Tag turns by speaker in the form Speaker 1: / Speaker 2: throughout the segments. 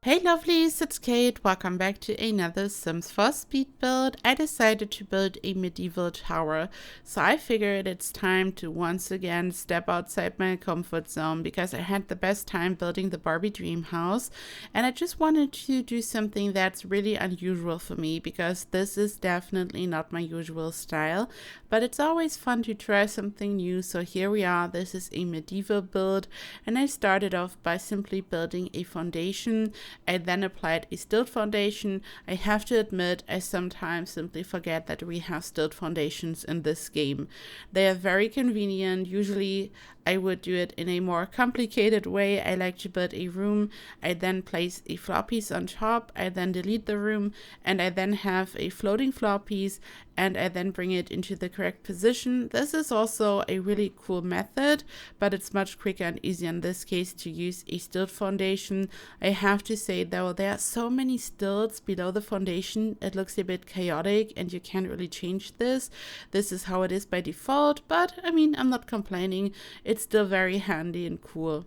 Speaker 1: Hey lovelies, it's Kate. Welcome back to another Sims 4 speed build. I decided to build a medieval tower, so I figured it's time to once again step outside my comfort zone because I had the best time building the Barbie dream house, and I just wanted to do something that's really unusual for me because this is definitely not my usual style, but it's always fun to try something new. So here we are. This is a medieval build, and I started off by simply building a foundation. I then applied a stilt foundation. I have to admit, I sometimes simply forget that we have stilt foundations in this game. They are very convenient. Usually I would do it in a more complicated way. I like to build a room. I then place a floor piece on top. I then delete the room, and I then have a floating floor piece, and I then bring it into the correct position. This is also a really cool method, but it's much quicker and easier in this case to use a stilt foundation. I have to say though, there are so many stilts below the foundation, it looks a bit chaotic and you can't really change this. This is how it is by default, but I mean, I'm not complaining. It's still very handy and cool.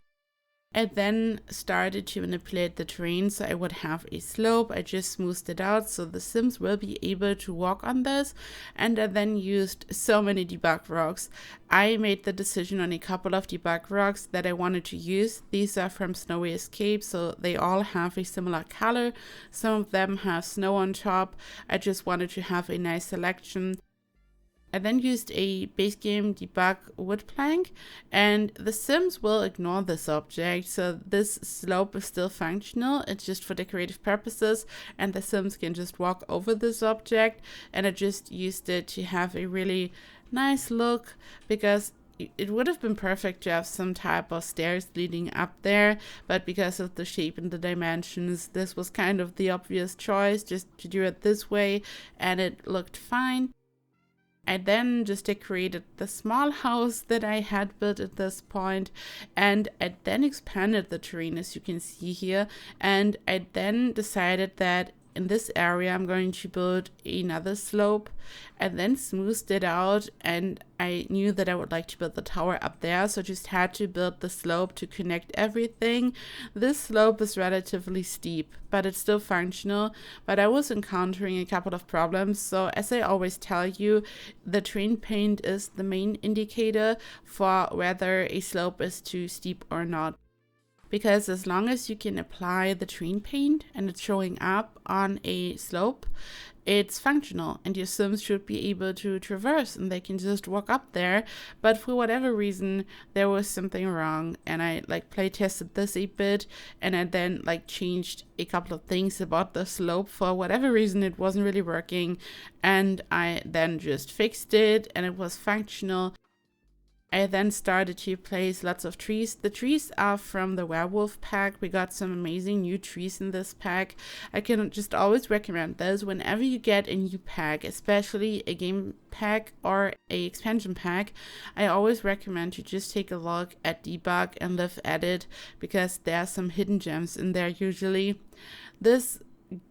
Speaker 1: I then started to manipulate the terrain so I would have a slope. I just smoothed it out so the Sims will be able to walk on this, and I then used so many debug rocks. I made the decision on a couple of debug rocks that I wanted to use. These are from Snowy Escape, so they all have a similar color. Some of them have snow on top. I just wanted to have a nice selection. I then used a base game debug wood plank, and the Sims will ignore this object, so this slope is still functional. It's just for decorative purposes, and the Sims can just walk over this object, and I just used it to have a really nice look because it would have been perfect to have some type of stairs leading up there, but because of the shape and the dimensions, this was kind of the obvious choice, just to do it this way, and it looked fine. I then just decorated the small house that I had built at this point, and I then expanded the terrain as you can see here, and I then decided that in this area I'm going to build another slope. I then smoothed it out, and I knew that I would like to build the tower up there, so I just had to build the slope to connect everything. This slope is relatively steep, but it's still functional, but I was encountering a couple of problems. So as I always tell you, the terrain paint is the main indicator for whether a slope is too steep or not. Because as long as you can apply the terrain paint and it's showing up on a slope, it's functional and your Sims should be able to traverse and they can just walk up there. But for whatever reason, there was something wrong, and I play tested this a bit, and I then changed a couple of things about the slope. For whatever reason, it wasn't really working, and I then just fixed it and it was functional. I then started to place lots of trees. The trees are from the werewolf pack. We got some amazing new trees in this pack. I can just always recommend those whenever you get a new pack, especially a game pack or a expansion pack. I always recommend to just take a look at debug and live edit because there are some hidden gems in there usually. This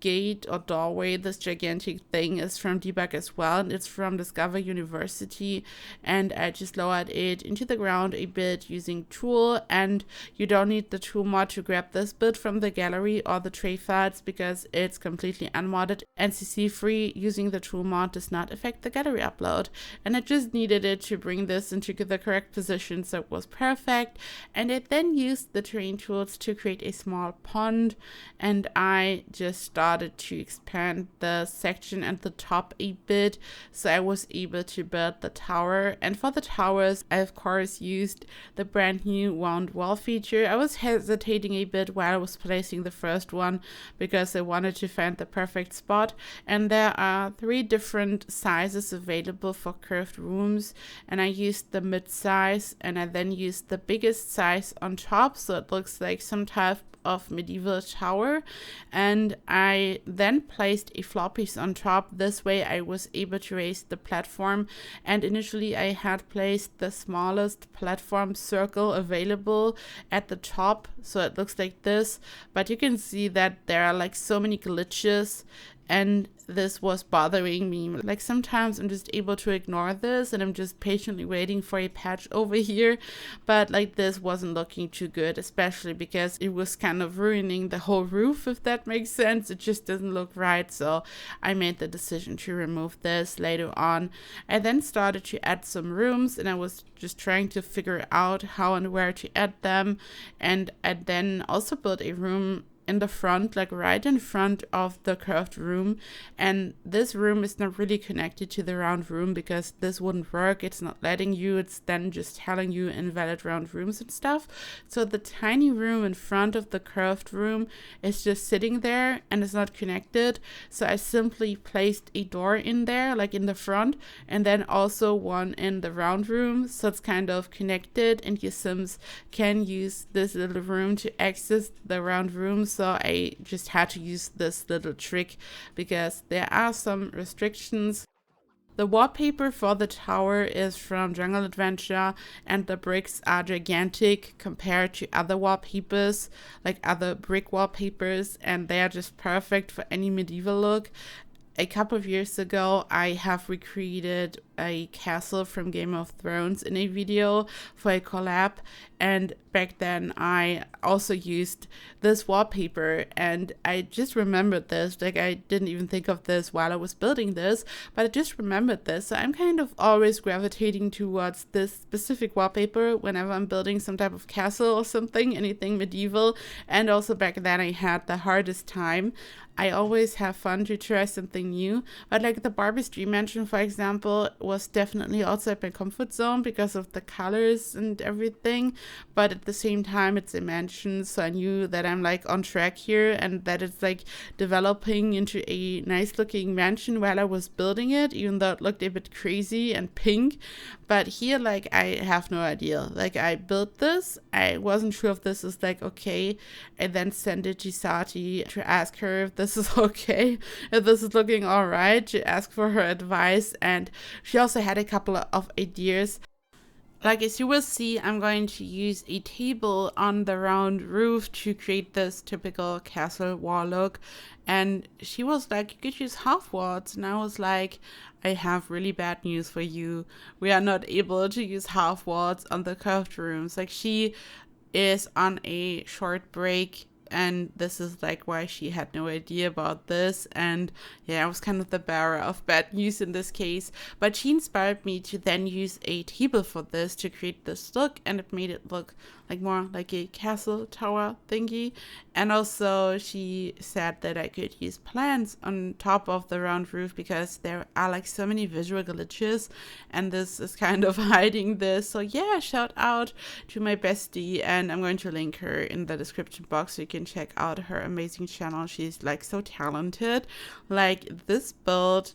Speaker 1: gate or doorway, this gigantic thing, is from debug as well, and it's from Discover University, and I just lowered it into the ground a bit using tool, and you don't need the tool mod to grab this bit from the gallery or the tray files because it's completely unmodded and CC free. Using the tool mod does not affect the gallery upload, and I just needed it to bring this into the correct position, so it was perfect. And I then used the terrain tools to create a small pond, and I just started to expand the section at the top a bit, so I was able to build the tower. And for the towers, I of course used the brand new wound wall feature. I was hesitating a bit while I was placing the first one because I wanted to find the perfect spot, and there are 3 different sizes available for curved rooms, and I used the mid size, and I then used the biggest size on top so it looks like some type of medieval tower, and I then placed a floor piece on top. This way I was able to raise the platform, and initially I had placed the smallest platform circle available at the top, so it looks like this, but you can see that there are so many glitches And this was bothering me. Like sometimes I'm just able to ignore this and I'm just patiently waiting for a patch over here. But like this wasn't looking too good, especially because it was kind of ruining the whole roof, if that makes sense. It just doesn't look right. So I made the decision to remove this later on. I then started to add some rooms and I was just trying to figure out how and where to add them. And I then also built a room in the front, like right in front of the curved room, and this room is not really connected to the round room because this wouldn't work. It's not letting you, it's then just telling you invalid round rooms and stuff. So the tiny room in front of the curved room is just sitting there and it's not connected. So I simply placed a door in there, like in the front, and then also one in the round room, so it's kind of connected and your Sims can use this little room to access the round room. So I just had to use this little trick because there are some restrictions. The wallpaper for the tower is from Jungle Adventure and the bricks are gigantic compared to other wallpapers, like other brick wallpapers, and they are just perfect for any medieval look. A couple of years ago, I have recreated a castle from Game of Thrones in a video for a collab, and back then I also used this wallpaper, and I just remembered this. Like, I didn't even think of this while I was building this, but I just remembered this. So I'm kind of always gravitating towards this specific wallpaper whenever I'm building some type of castle or something, anything medieval. And also back then I had the hardest time. I always have fun to try something new, but like the Barbie's Dream Mansion, for example, was definitely outside my comfort zone because of the colors and everything, but at the same time it's a mansion, so I knew that I'm like on track here and that it's like developing into a nice looking mansion while I was building it, even though it looked a bit crazy and pink. But here, like, I have no idea. Like, I built this, I wasn't sure if this is like okay, I then sent it to Sati to ask her if this is okay, if this is looking all right, to ask for her advice, and she also had a couple of ideas. Like, as you will see, I'm going to use a table on the round roof to create this typical castle wall look. And she was like, you could use half walls. And I was like, I have really bad news for you. We are not able to use half walls on the curved rooms. Like, she is on a short break, and this is like why she had no idea about this. And yeah, I was kind of the bearer of bad news in this case, but she inspired me to then use a table for this to create this look, and it made it look like more like a castle tower thingy. And also she said that I could use plants on top of the round roof because there are like so many visual glitches, and this is kind of hiding this. So yeah, shout out to my bestie, and I'm going to link her in the description box so you can check out her amazing channel. She's like so talented. Like, this build,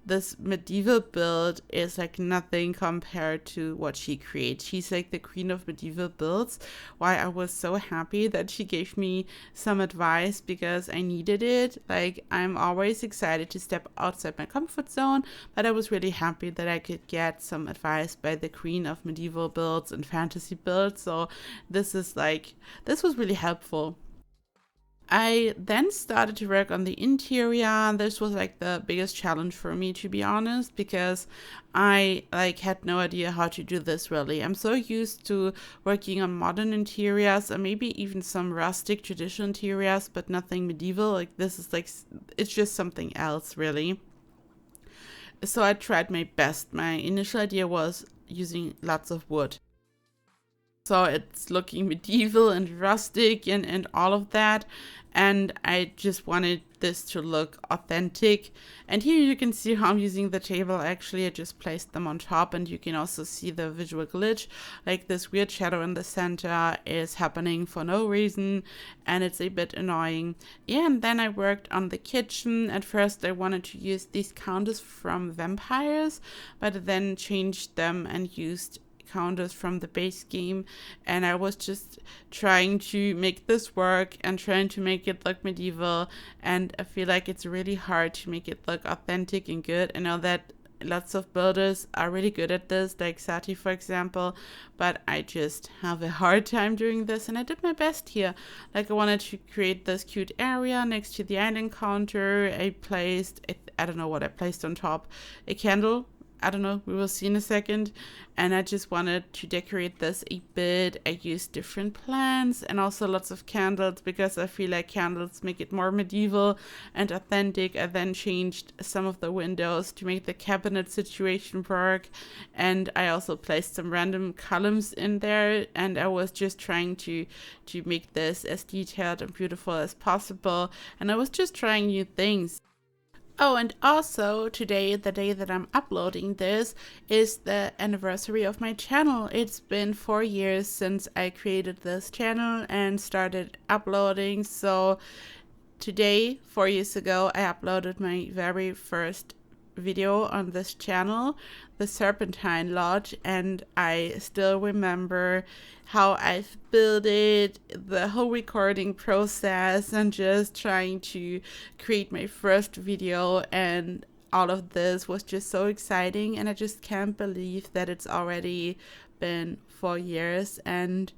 Speaker 1: this medieval build is like nothing compared to what she creates. She's like the queen of medieval builds. Why I was so happy that she gave me some advice because I needed it. Like, I'm always excited to step outside my comfort zone, but I was really happy that I could get some advice by the queen of medieval builds and fantasy builds. So this was really helpful. I then started to work on the interior. This was like the biggest challenge for me, to be honest, because I like had no idea how to do this really. I'm so used to working on modern interiors or maybe even some rustic traditional interiors, but nothing medieval. Like, this is like, it's just something else really. So I tried my best. My initial idea was using lots of wood. So it's looking medieval and rustic and all of that. And I just wanted this to look authentic. And here you can see how I'm using the table. Actually, I just placed them on top, and you can also see the visual glitch. Like, this weird shadow in the center is happening for no reason, and it's a bit annoying. Yeah, and then I worked on the kitchen. At first, I wanted to use these counters from vampires, but then changed them and used counters from the base game, and I was just trying to make this work and trying to make it look medieval, and I feel like it's really hard to make it look authentic and good. I know that lots of builders are really good at this, like Sati, for example, but I just have a hard time doing this, and I did my best here. Like, I wanted to create this cute area next to the island counter. I placed, I don't know what I placed on top, a candle. I don't know, we will see in a second. And I just wanted to decorate this a bit. I used different plants and also lots of candles because I feel like candles make it more medieval and authentic. I then changed some of the windows to make the cabinet situation work. And I also placed some random columns in there. And I was just trying to make this as detailed and beautiful as possible. And I was just trying new things. Oh, and also today, the day that I'm uploading this, is the anniversary of my channel. It's been 4 years since I created this channel and started uploading. So today, 4 years ago, I uploaded my very first video on this channel, the Serpentine Lodge, and I still remember how I've built it, the whole recording process, and just trying to create my first video, and all of this was just so exciting, and I just can't believe that it's already been 4 years, and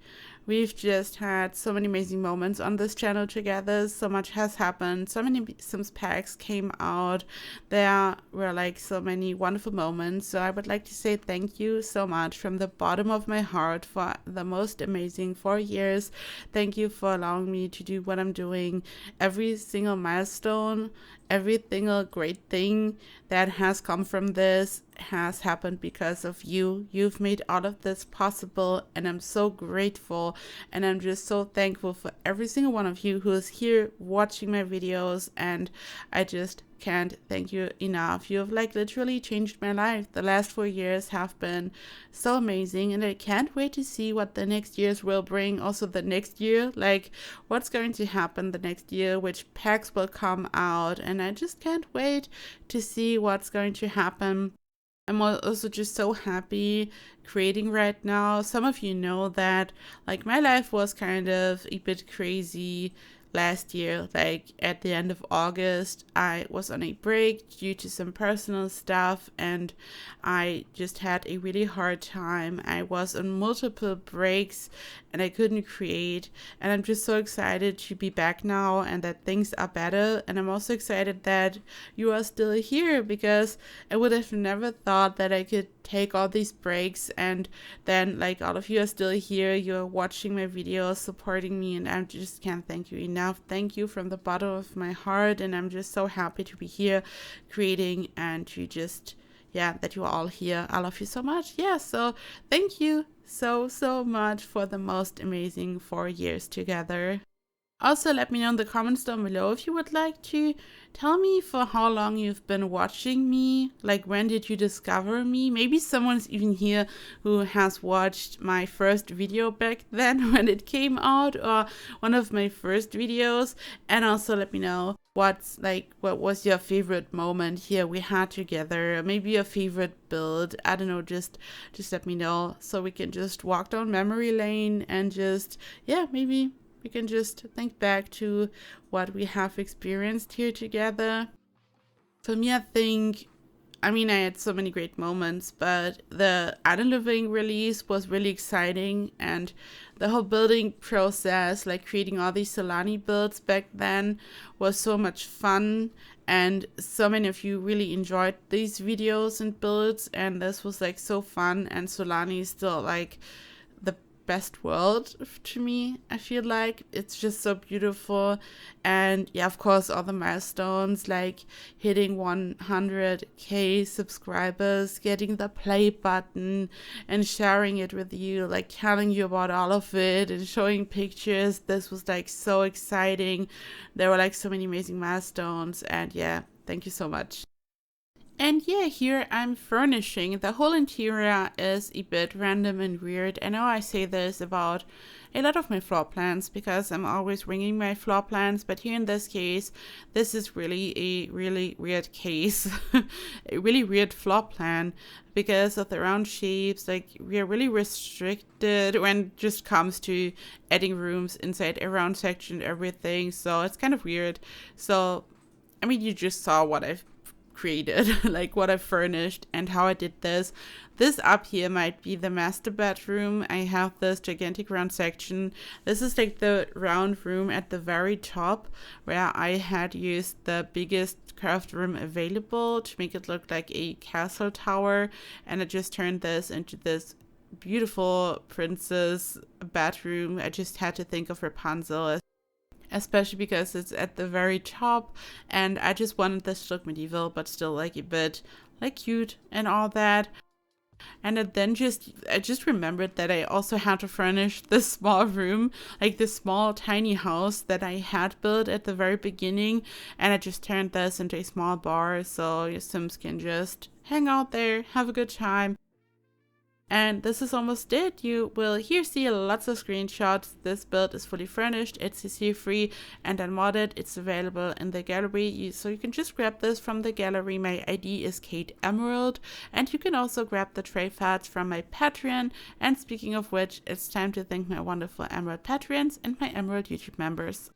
Speaker 1: we've just had so many amazing moments on this channel together. So much has happened. So many Sims packs came out. There were like so many wonderful moments. So I would like to say thank you so much from the bottom of my heart for the most amazing 4 years. Thank you for allowing me to do what I'm doing. Every single milestone, every single great thing that has come from this has happened because of you. You've made all of this possible, and I'm so grateful, and I'm just so thankful for every single one of you who is here watching my videos, and I just can't thank you enough. You have like literally changed my life. The last 4 years have been so amazing, and I can't wait to see what the next years will bring. Also the next year, like what's going to happen the next year, which packs will come out, and I just can't wait to see what's going to happen. I'm also just so happy creating right now. Some of you know that like my life was kind of a bit crazy last year. Like at the end of August, I was on a break due to some personal stuff, and I just had a really hard time. I was on multiple breaks and I couldn't create, and I'm just so excited to be back now and that things are better. And I'm also excited that you are still here, because I would have never thought that I could take all these breaks, and then like all of you are still here, you're watching my videos, supporting me, and I just can't thank you enough. Thank you from the bottom of my heart, and I'm just so happy to be here creating, and to just that you are all here. I love you so much. So thank you so much for the most amazing 4 years together. Also, let me know in the comments down below if you would like to tell me for how long you've been watching me. Like, when did you discover me? Maybe someone's even here who has watched my first video back then when it came out, or one of my first videos. And also let me know what was your favorite moment here we had together. Maybe your favorite build. I don't know, just let me know so we can just walk down memory lane and just, maybe we can just think back to what we have experienced here together. For me, I had so many great moments, but the Island Living release was really exciting, and the whole building process, like creating all these Solani builds back then, was so much fun, and so many of you really enjoyed these videos and builds, and this was like so fun, and Solani is still like the best world to me. I feel like it's just so beautiful, and of course all the milestones, like hitting 100k subscribers, getting the play button and sharing it with you, like telling you about all of it and showing pictures. This was like so exciting. There were like so many amazing milestones, and thank you so much. And here I'm furnishing. The whole interior is a bit random and weird. I know I say this about a lot of my floor plans because I'm always ringing my floor plans, but here in this case, this is really a really weird case, a really weird floor plan because of the round shapes. Like, we are really restricted when it just comes to adding rooms inside a round section and everything. So it's kind of weird. So, you just saw what I've created, like what I furnished and how I did this. This up here might be the master bedroom. I have this gigantic round section. This is like the round room at the very top where I had used the biggest curved room available to make it look like a castle tower. And I just turned this into this beautiful princess bedroom. I just had to think of Rapunzel, especially because it's at the very top, and I just wanted this to look medieval but still like a bit like cute and all that. And I just remembered that I also had to furnish this small room, like this small tiny house that I had built at the very beginning, and I just turned this into a small bar so your Sims can just hang out there, have a good time. And this is almost it. You will here see lots of screenshots. This build is fully furnished, it's CC free and unmodded. It's available in the gallery, so you can just grab this from the gallery. My ID is KateEmerald, and you can also grab the tray fats from my Patreon. And speaking of which, it's time to thank my wonderful Emerald Patreons and my Emerald YouTube members.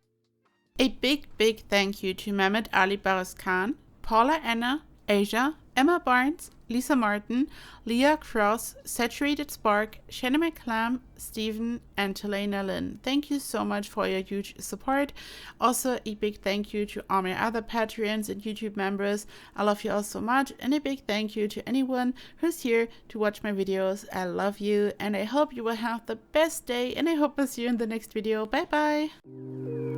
Speaker 1: A big thank you to Mehmet Ali Baris Khan, Paula Anna, Asia, Emma Barnes, Lisa Martin, Leah Cross, Saturated Spark, Shannon McClam, Stephen, and Helena Lynn. Thank you so much for your huge support. Also, a big thank you to all my other Patreons and YouTube members. I love you all so much. And a big thank you to anyone who's here to watch my videos. I love you, and I hope you will have the best day, and I hope to see you in the next video. Bye bye.